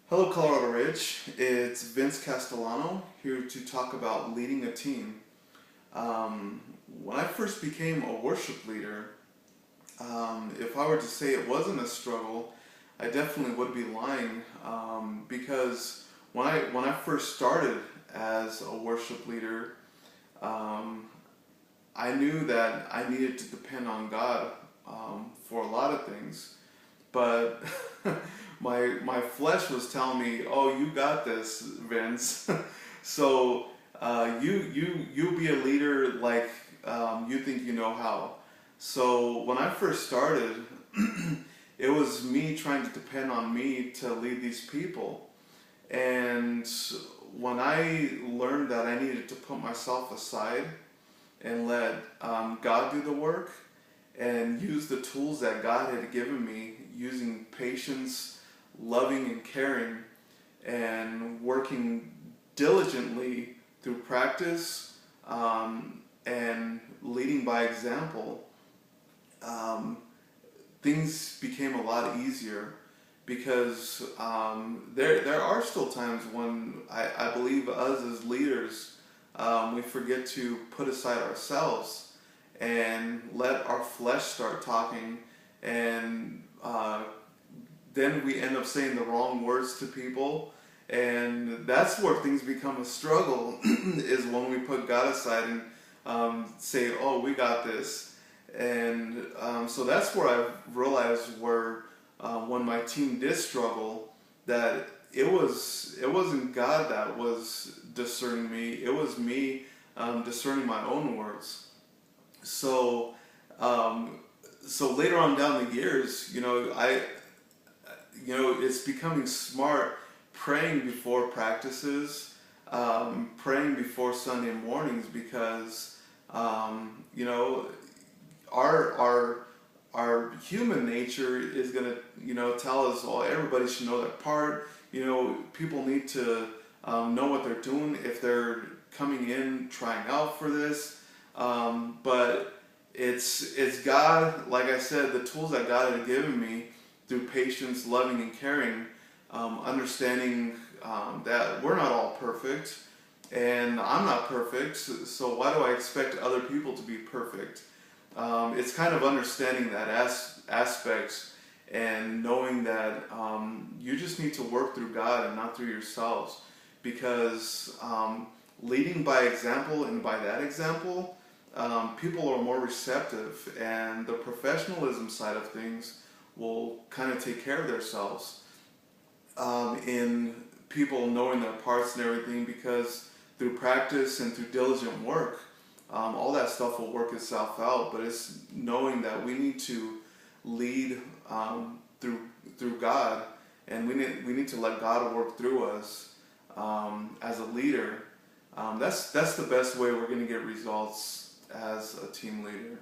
Hello, Colorado Ridge. It's Vince Castellano here to talk about leading a team. When I first became a worship leader, if I were to say it wasn't a struggle, I definitely would be lying because when I first started as a worship leader, um, I knew that I needed to depend on God for a lot of things, but my flesh was telling me, "Oh, you got this, Vince." So you be a leader like you think you know how. So when I first started, it was me trying to depend on me to lead these people, and when I learned that I needed to put myself aside and let God do the work and use the tools that God had given me, using patience, loving and caring, and working diligently through practice and leading by example, um, things became a lot easier because there are still times when I believe us as leaders, we forget to put aside ourselves and let our flesh start talking, and then we end up saying the wrong words to people, and that's where things become a struggle is when we put God aside and say, "Oh, we got this." And so that's where I've realized where when my team did struggle, that it wasn't God that was discerning me, it was me discerning my own words. So um, so later on down the years, it's becoming smart praying before practices, praying before Sunday mornings, because you know our our human nature is gonna tell us, oh, everybody should know their part. People need to know what they're doing if they're coming in trying out for this. But it's God, like I said, the tools that God had given me through patience, loving, and caring, understanding that we're not all perfect, and I'm not perfect. So why do I expect other people to be perfect? It's kind of understanding that aspect and knowing that you just need to work through God and not through yourselves, because leading by example, and by that example, people are more receptive, and the professionalism side of things will kind of take care of themselves in people knowing their parts and everything, because through practice and through diligent work, all that stuff will work itself out. But it's knowing that we need to lead through God, and we need to let God work through us as a leader. That's the best way we're going to get results as a team leader.